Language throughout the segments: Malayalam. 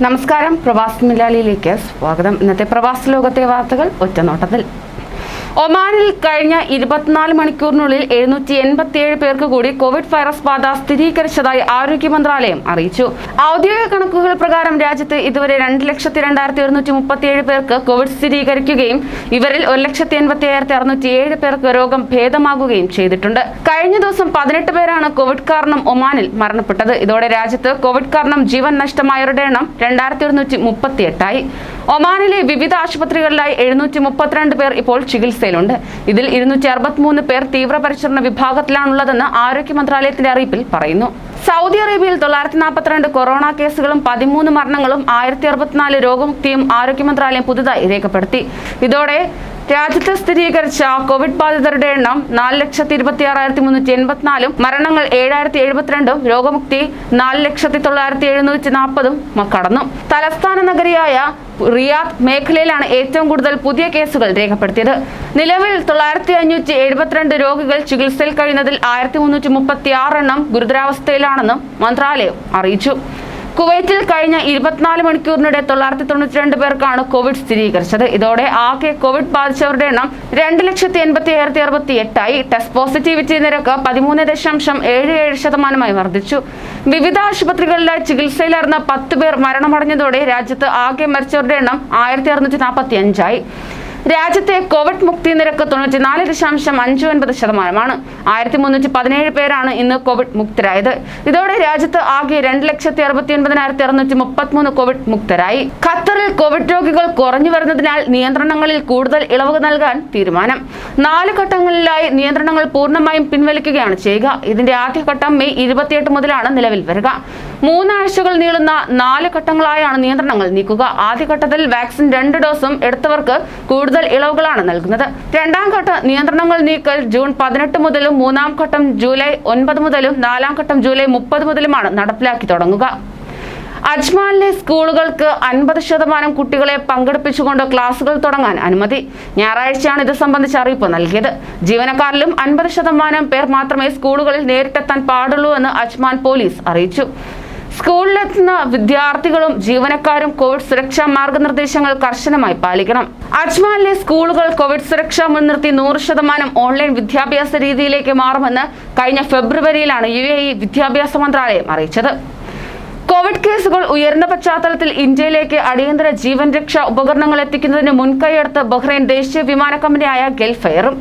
നമസ്കാരം, പ്രവാസി മലയാളിയിലേക്ക് സ്വാഗതം. ഇന്നത്തെ പ്രവാസ ലോകത്തെ വാർത്തകൾ ഒറ്റനോട്ടത്തിൽ. ഒമാനിൽ കഴിഞ്ഞ 24 മണിക്കൂറിനുള്ളിൽ 787 പേർക്ക് കൂടി കോവിഡ് വൈറസ് ബാധ സ്ഥിരീകരിച്ചതായി ആരോഗ്യ മന്ത്രാലയം അറിയിച്ചു. ഔദ്യോഗിക കണക്കുകൾ പ്രകാരം രാജ്യത്ത് ഇതുവരെ 2,02,137 പേർക്ക് കോവിഡ് സ്ഥിരീകരിക്കുകയും ഇവരിൽ 1,87,607 പേർക്ക് രോഗം ഭേദമാകുകയും ചെയ്തിട്ടുണ്ട്. കഴിഞ്ഞ ദിവസം 18 പേരാണ് കോവിഡ് കാരണം ഒമാനിൽ മരണപ്പെട്ടത്. ഇതോടെ രാജ്യത്ത് കോവിഡ് കാരണം ജീവൻ നഷ്ടമായവരുടെ എണ്ണം 2,138 ആയി. ഒമാനിലെ വിവിധ ആശുപത്രികളിലായി 732 പേർ ഇപ്പോൾ ചികിത്സയിലുണ്ട്. ഇതിൽ 263 പേർ തീവ്രപരിചരണ വിഭാഗത്തിലാണുള്ളതെന്ന് ആരോഗ്യ മന്ത്രാലയത്തിന്റെ അറിയിപ്പിൽ പറയുന്നു. സൗദി അറേബ്യയിൽ 942 കൊറോണ കേസുകളും 13 മരണങ്ങളും 1064 രോഗമുക്തിയും ആരോഗ്യ മന്ത്രാലയം പുതുതായി രേഖപ്പെടുത്തി. ഇതോടെ രാജ്യത്ത് സ്ഥിരീകരിച്ച കോവിഡ് ബാധിതരുടെ എണ്ണം 4,26,384, മരണങ്ങൾ 7,072, രോഗമുക്തി 4,09,740 കടന്നു. തലസ്ഥാന നഗരിയായ റിയാദ് മേഖലയിലാണ് ഏറ്റവും കൂടുതൽ പുതിയ കേസുകൾ രേഖപ്പെടുത്തിയത്. നിലവിൽ 9,572 രോഗികൾ ചികിത്സയിൽ കഴിയുന്നതിൽ 1,336 എണ്ണം ഗുരുതരാവസ്ഥയിലാണെന്നും മന്ത്രാലയം അറിയിച്ചു. കുവൈറ്റിൽ കഴിഞ്ഞ 24 മണിക്കൂറിനിടെ 992 പേർക്കാണ് കോവിഡ് സ്ഥിരീകരിച്ചത്. ഇതോടെ ആകെ കോവിഡ് ബാധിച്ചവരുടെ എണ്ണം 2,80,668 ആയി. ടെസ്റ്റ് പോസിറ്റിവിറ്റി നിരക്ക് 13.77% വർദ്ധിച്ചു. വിവിധ ആശുപത്രികളിലായി ചികിത്സയിലായിരുന്ന 10 പേർ മരണമടഞ്ഞതോടെ രാജ്യത്ത് ആകെ മരിച്ചവരുടെ എണ്ണം 1,645 ആയി. രാജ്യത്തെ കോവിഡ് മുക്തി നിരക്ക് 94.59%. 1,317 പേരാണ് ഇന്ന് കോവിഡ് മുക്തരായത്. ഇതോടെ രാജ്യത്ത് ആകെ 2,69,633 കോവിഡ് മുക്തരായി. ഖത്തറിൽ കോവിഡ് രോഗികൾ കുറഞ്ഞു വരുന്നതിനാൽ നിയന്ത്രണങ്ങളിൽ കൂടുതൽ ഇളവ് നൽകാൻ തീരുമാനം. 4 ഘട്ടങ്ങളിലായി നിയന്ത്രണങ്ങൾ പൂർണ്ണമായും പിൻവലിക്കുകയാണ് ചെയ്യുക. ഇതിന്റെ ആദ്യഘട്ടം മെയ് 28 മുതലാണ് നിലവിൽ വരിക. 3 ആഴ്ചകൾ നീളുന്ന 4 ഘട്ടങ്ങളായാണ് നിയന്ത്രണങ്ങൾ നീക്കുക. ആദ്യഘട്ടത്തിൽ വാക്സിൻ 2 ഡോസും എടുത്തവർക്ക് കൂടുതൽ ഇളവുകളാണ് നൽകുന്നത്. രണ്ടാം ഘട്ട നിയന്ത്രണങ്ങൾ നീക്കൽ ജൂൺ 18 മുതലും 3-ാം ഘട്ടം ജൂലൈ 9 മുതലും 4-ാം ഘട്ടം ജൂലൈ 30 മുതലുമാണ് നടപ്പിലാക്കി തുടങ്ങുക. അജ്മാനിലെ സ്കൂളുകൾക്ക് 50% കുട്ടികളെ പങ്കെടുപ്പിച്ചുകൊണ്ട് ക്ലാസുകൾ തുടങ്ങാൻ അനുമതി. ഞായറാഴ്ചയാണ് ഇത് സംബന്ധിച്ച അറിയിപ്പ് നൽകിയത്. ജീവനക്കാരിലും 50% പേർ മാത്രമേ സ്കൂളുകളിൽ നേരിട്ടെത്താൻ പാടുള്ളൂ എന്ന് അജ്മാൻ പോലീസ് അറിയിച്ചു. സ്കൂളിലെത്തുന്ന വിദ്യാർത്ഥികളും ജീവനക്കാരും കോവിഡ് സുരക്ഷാ മാർഗനിർദ്ദേശങ്ങൾ കർശനമായി പാലിക്കണം. അജ്മാനിലെ സ്കൂളുകൾ കോവിഡ് സുരക്ഷ മുൻനിർത്തി 100% ഓൺലൈൻ വിദ്യാഭ്യാസ രീതിയിലേക്ക് മാറുമെന്ന് കഴിഞ്ഞ ഫെബ്രുവരിയിലാണ് UAE വിദ്യാഭ്യാസ മന്ത്രാലയം അറിയിച്ചത്. കോവിഡ് കേസുകൾ ഉയർന്ന പശ്ചാത്തലത്തിൽ ഇന്ത്യയിലേക്ക് അടിയന്തര ജീവൻ രക്ഷാ ഉപകരണങ്ങൾ എത്തിക്കുന്നതിന് മുൻകൈയെടുത്ത് ബഹ്റൈൻ ദേശീയ വിമാന കമ്പനിയായ ഗൾഫ് എയറും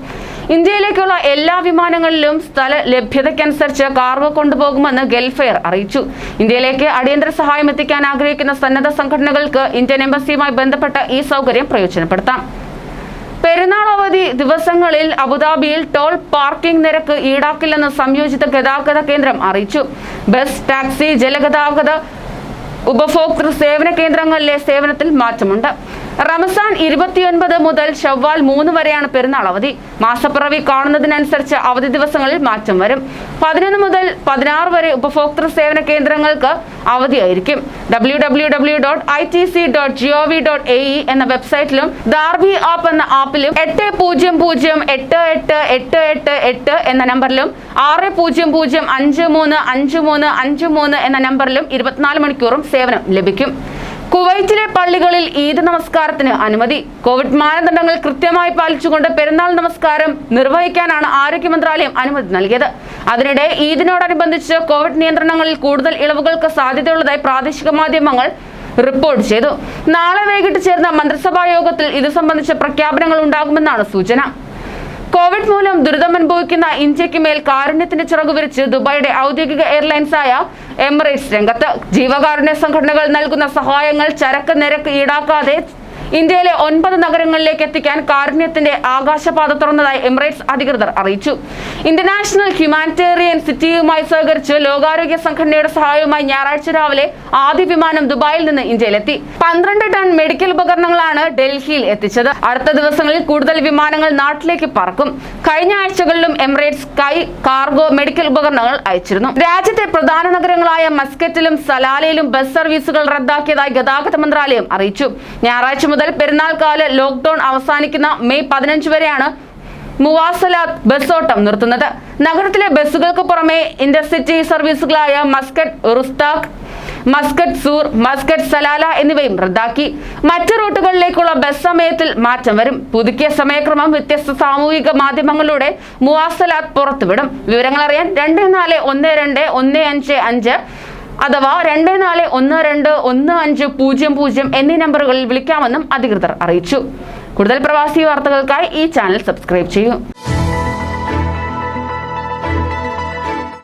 ഇന്ത്യയിലേക്കുള്ള എല്ലാ വിമാനങ്ങളിലും സ്ഥല ലഭ്യതയ്ക്കനുസരിച്ച് കാർഗോ കൊണ്ടുപോകുമെന്ന് ഗൾഫ് എയർ അറിയിച്ചു. ഇന്ത്യയിലേക്ക് അടിയന്തര സഹായം എത്തിക്കാൻ ആഗ്രഹിക്കുന്ന സന്നദ്ധ സംഘടനകൾക്ക് ഇന്ത്യൻ എംബസിയുമായി ബന്ധപ്പെട്ട ഈ സൗകര്യം പ്രയോജനപ്പെടുത്താം. പെരുന്നാൾ അവധി ദിവസങ്ങളിൽ അബുദാബിയിൽ ടോൾ പാർക്കിംഗ് നിരക്ക് ഈടാക്കില്ലെന്ന് സംയോജിത ഗതാഗത കേന്ദ്രം അറിയിച്ചു. ബസ്, ടാക്സി, ജലഗതാഗത ഉപഭോക്തൃ സേവന കേന്ദ്രങ്ങളിലെ സേവനത്തിൽ മാറ്റമുണ്ട്. റമസാൻ 29 മുതൽ ഷവ്വാൽ 3 വരെയാണ് പെരുന്നാൾ അവധി. മാസപ്പിറവി കാണുന്നതിനനുസരിച്ച് അവധി ദിവസങ്ങളിൽ മാറ്റം വരും. 11 മുതൽ 16 വരെ ഉപഭോക്തൃ സേവന കേന്ദ്രങ്ങൾക്ക് അവധിയായിരിക്കും. www.itc.gov.ae എന്ന വെബ്സൈറ്റിലും ദാർബി ആപ്പ് എന്ന ആപ്പിലും 800-8888 എന്ന നമ്പറിലും 600-535353 എന്ന നമ്പറിലും 24 മണിക്കൂറും സേവനം ലഭിക്കും. കുവൈറ്റിലെ പള്ളികളിൽ ഈദ് നമസ്കാരത്തിന് അനുമതി. കോവിഡ് മാനദണ്ഡങ്ങൾ കൃത്യമായി പാലിച്ചുകൊണ്ട് പെരുന്നാൾ നമസ്കാരം നിർവഹിക്കാനാണ് ആരോഗ്യ മന്ത്രാലയം അനുമതി നൽകിയത്. അതിനിടെ ഈദിനോടനുബന്ധിച്ച് കോവിഡ് നിയന്ത്രണങ്ങളിൽ കൂടുതൽ ഇളവുകൾക്ക് സാധ്യതയുള്ളതായി പ്രാദേശിക മാധ്യമങ്ങൾ റിപ്പോർട്ട് ചെയ്തു. നാളെ വൈകിട്ട് ചേർന്ന മന്ത്രിസഭാ യോഗത്തിൽ ഇത് സംബന്ധിച്ച പ്രഖ്യാപനങ്ങൾ ഉണ്ടാകുമെന്നാണ് സൂചന. കോവിഡ് മൂലം ദുരിതമനുഭവിക്കുന്ന ഇന്ത്യക്ക് മേൽ കാരുണ്യത്തിന്റെ ചിറകു വിരിച്ച് ദുബായിയുടെ ഔദ്യോഗിക എയർലൈൻസായ എമിറേറ്റ്സ് രംഗത്ത്. ജീവകാരുണ്യ സംഘടനകൾ നൽകുന്ന സഹായങ്ങൾ ചരക്ക് നിരക്ക് ഈടാക്കാതെ ഇന്ത്യയിലെ 9 നഗരങ്ങളിലേക്ക് എത്തിക്കാൻ കാരുണ്യത്തിന്റെ ആകാശപാത തുറന്നതായി എമിറേറ്റ്സ് അധികൃതർ അറിയിച്ചു. ഇന്റർനാഷണൽ ഹ്യൂമാനിറ്റേറിയൻ സിറ്റിയുമായി സഹകരിച്ച് ലോകാരോഗ്യ സംഘടനയുടെ സഹായവുമായി ഞായറാഴ്ച രാവിലെ ആദ്യ വിമാനം ദുബായിൽ നിന്ന് ഇന്ത്യയിലെത്തി. 12 ടൺ മെഡിക്കൽ ഉപകരണങ്ങളാണ് ഡൽഹിയിൽ എത്തിച്ചത്. അടുത്ത ദിവസങ്ങളിൽ കൂടുതൽ വിമാനങ്ങൾ നാട്ടിലേക്ക് പറക്കും. കഴിഞ്ഞ ആഴ്ചകളിലും എമിറേറ്റ്സ് കാർഗോ മെഡിക്കൽ ഉപകരണങ്ങൾ അയച്ചിരുന്നു. രാജ്യത്തെ പ്രധാന നഗരങ്ങളായ മസ്കറ്റിലും സലാലയിലും ബസ് സർവീസുകൾ റദ്ദാക്കിയതായി ഗതാഗത മന്ത്രാലയം അറിയിച്ചു. ഞായറാഴ്ച മുതൽ പെരുന്നാൾ കാല ലോക്ക്ഡൌൺ അവസാനിക്കുന്ന മെയ് 15 വരെയാണ് മുവാസലാത്ത് ബസ് ഓട്ടം നിർത്തുന്നത്. നഗരത്തിലെ ബസ്സുകൾക്ക് പുറമെ ഇന്റർസിറ്റി സർവീസുകളായ Muscat, Rustaq, Muscat Sur, Muscat Salalah എന്നിവയും റദ്ദാക്കി. മറ്റ് റൂട്ടുകളിലേക്കുള്ള ബസ് സമയത്തിൽ മാറ്റം വരും. പുതുക്കിയ സമയക്രമം വ്യത്യസ്ത സാമൂഹിക മാധ്യമങ്ങളിലൂടെ മുവാസലാത്ത് പുറത്തുവിടും. വിവരങ്ങൾ അറിയാൻ 24121555 അഥവാ 24121500 എന്നീ നമ്പറുകളിൽ വിളിക്കാമെന്നും അധികൃതർ അറിയിച്ചു. കൂടുതൽ പ്രവാസി വാർത്തകൾക്കായി ഈ ചാനൽ സബ്സ്ക്രൈബ് ചെയ്യൂ.